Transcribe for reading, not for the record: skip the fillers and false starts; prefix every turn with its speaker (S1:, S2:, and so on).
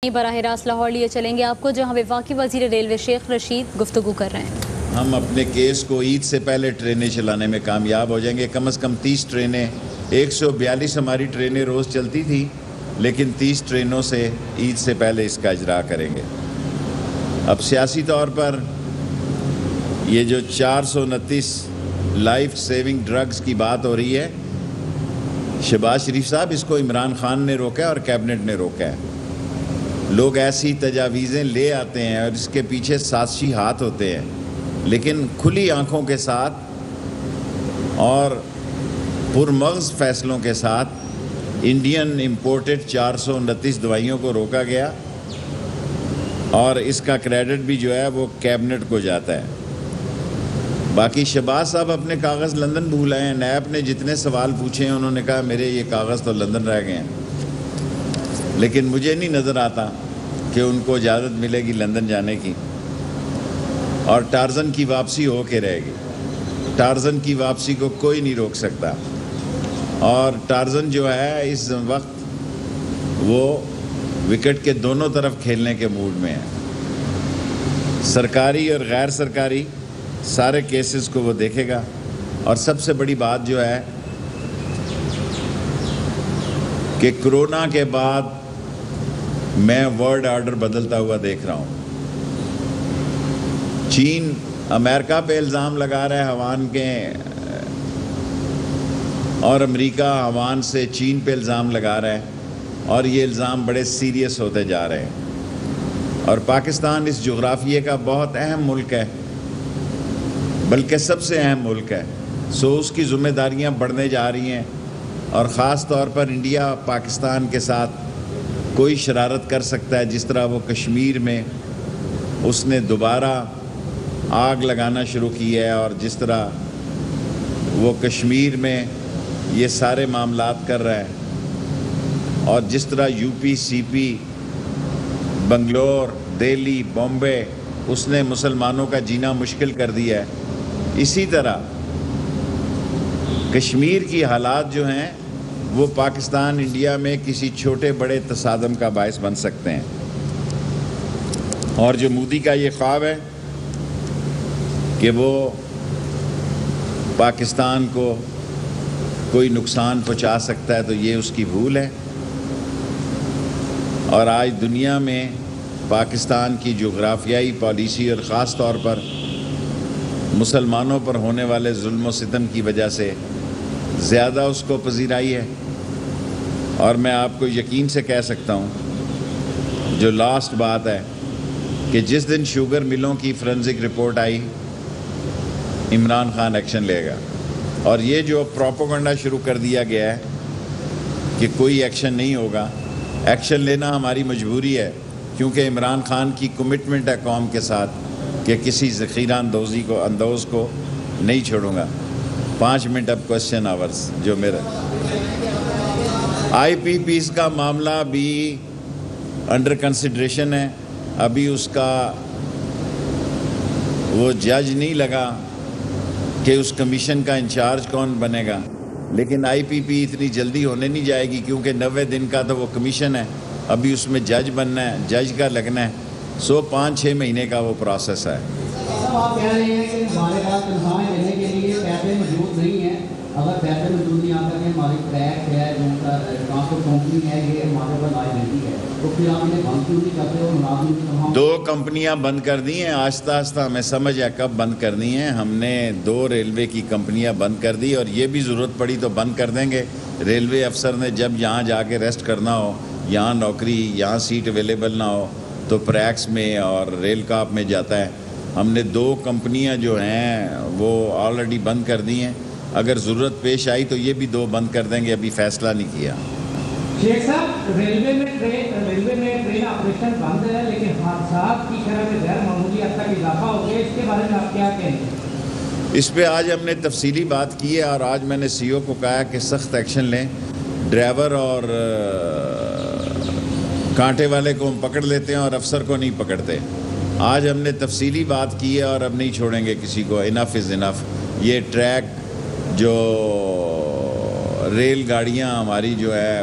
S1: براہ راست لاہور لیے چلیں گے آپ کو، جہاں وفاقی وزیر ریلوے شیخ رشید گفتگو کر رہے ہیں۔
S2: ہم اپنے کیس کو عید سے پہلے ٹرینیں چلانے میں کامیاب ہو جائیں گے، کم از کم 30 ٹرینیں 142 ہماری ٹرینیں روز چلتی تھی، لیکن 30 ٹرینوں سے عید سے پہلے اس کا اجرا کریں گے۔ اب سیاسی طور پر یہ جو 429 لائف سیونگ ڈرگز کی بات ہو رہی ہے، شہباز شریف صاحب اس کو عمران خان نے روکا ہے اور کیبنٹ نے روکا ہے۔ لوگ ایسی تجاویزیں لے آتے ہیں اور اس کے پیچھے سازشی ہاتھ ہوتے ہیں، لیکن کھلی آنکھوں کے ساتھ اور پرمغز فیصلوں کے ساتھ انڈین امپورٹڈ 429 دوائیوں کو روکا گیا، اور اس کا کریڈٹ بھی جو ہے وہ کیبنٹ کو جاتا ہے۔ باقی شہباز صاحب اپنے کاغذ لندن بھول آئے ہیں۔ نیب نے جتنے سوال پوچھے ہیں انہوں نے کہا میرے یہ کاغذ تو لندن رہ گئے ہیں، لیکن مجھے نہیں نظر آتا کہ ان کو اجازت ملے گی لندن جانے کی، اور ٹارزن کی واپسی ہو کے رہے گی۔ ٹارزن کی واپسی کو کوئی نہیں روک سکتا، اور ٹارزن جو ہے اس وقت وہ وکٹ کے دونوں طرف کھیلنے کے موڈ میں ہے۔ سرکاری اور غیر سرکاری سارے کیسز کو وہ دیکھے گا، اور سب سے بڑی بات جو ہے کہ کرونا کے بعد میں ورلڈ آرڈر بدلتا ہوا دیکھ رہا ہوں۔ چین امریکہ پہ الزام لگا رہا ہے ہوان کے، اور امریکہ ہوان سے چین پہ الزام لگا رہا ہے، اور یہ الزام بڑے سیریس ہوتے جا رہے ہیں۔ اور پاکستان اس جغرافیے کا بہت اہم ملک ہے، بلکہ سب سے اہم ملک ہے، سو اس کی ذمہ داریاں بڑھنے جا رہی ہیں، اور خاص طور پر انڈیا پاکستان کے ساتھ کوئی شرارت کر سکتا ہے، جس طرح وہ کشمیر میں اس نے دوبارہ آگ لگانا شروع کی ہے، اور جس طرح وہ کشمیر میں یہ سارے معاملات کر رہا ہے، اور جس طرح یو پی سی پی بنگلور دہلی بامبے اس نے مسلمانوں کا جینا مشکل کر دیا ہے، اسی طرح کشمیر کی حالات جو ہیں وہ پاکستان انڈیا میں کسی چھوٹے بڑے تصادم کا باعث بن سکتے ہیں۔ اور جو مودی کا یہ خواب ہے کہ وہ پاکستان کو کوئی نقصان پہنچا سکتا ہے، تو یہ اس کی بھول ہے۔ اور آج دنیا میں پاکستان کی جغرافیائی پالیسی اور خاص طور پر مسلمانوں پر ہونے والے ظلم و ستم کی وجہ سے زیادہ اس کو پذیرائی ہے۔ اور میں آپ کو یقین سے کہہ سکتا ہوں، جو لاسٹ بات ہے، کہ جس دن شوگر ملوں کی فورنزک رپورٹ آئی، عمران خان ایکشن لے گا۔ اور یہ جو پروپیگنڈا شروع کر دیا گیا ہے کہ کوئی ایکشن نہیں ہوگا، ایکشن لینا ہماری مجبوری ہے، کیونکہ عمران خان کی کمٹمنٹ ہے قوم کے ساتھ کہ کسی ذخیرہ اندوز کو نہیں چھوڑوں گا۔ 5 منٹ اب کوسچن آورز جو میرا آئی پی پیز کا معاملہ بھی انڈر کنسیڈریشن ہے۔ ابھی اس کا وہ جج نہیں لگا کہ اس کمیشن کا انچارج کون بنے گا، لیکن آئی پی پی اتنی جلدی ہونے نہیں جائے گی، کیونکہ 90 دن کا تو وہ کمیشن ہے، ابھی اس میں جج بننا ہے، جج کا لگنا ہے، 5-6 مہینے کا وہ پروسیس ہے۔
S3: آپ کہہ رہے ہیں کہ ہمارے پاس تنخواہیں دینے کے لیے پیسے موجود نہیں ہیں، اگر پیسے موجود نہیں آتا کہ ہماری ٹریک ہے، جو ٹرانسپورٹ کمپنی ہے، یہ ہمارے اوپر لائبلٹی ہے، تو پھر آپ انہیں بند کیوں نہیں کرتے اور ملازم کی تنخواہ؟
S2: 2 کمپنیاں بند کر دی ہیں، آہستہ آہستہ ہمیں سمجھ ہے کب بند کرنی ہے۔ ہم نے 2 ریلوے کی کمپنیاں بند کر دی، اور یہ بھی ضرورت پڑی تو بند کر دیں گے۔ ریلوے افسر نے جب یہاں جا کے ریسٹ کرنا ہو، یہاں نوکری، یہاں سیٹ اویلیبل نہ ہو، تو پریکس میں اور ریل کاپ میں جاتا ہے۔ ہم نے 2 کمپنیاں جو ہیں وہ آلریڈی بند کر دی ہیں، اگر ضرورت پیش آئی تو یہ بھی 2 بند کر دیں گے، ابھی فیصلہ نہیں کیا۔
S3: شیخ صاحب، ریلوے میں ٹرین آپریشن بند ہے، لیکن حادثات کی شرح میں غیر معمولی حد تک اضافہ ہو گیا، اس کے بارے میں آپ کیا کہیں گے؟
S2: اس پہ آج ہم نے تفصیلی بات کی ہے، اور آج میں نے سی او کو کہا کہ سخت ایکشن لیں۔ ڈرائیور اور کانٹے والے کو ہم پکڑ لیتے ہیں اور افسر کو نہیں پکڑتے۔ آج ہم نے تفصیلی بات کی ہے، اور اب نہیں چھوڑیں گے کسی کو۔ انف از انف۔ یہ ٹریک جو ریل گاڑیاں ہماری جو ہے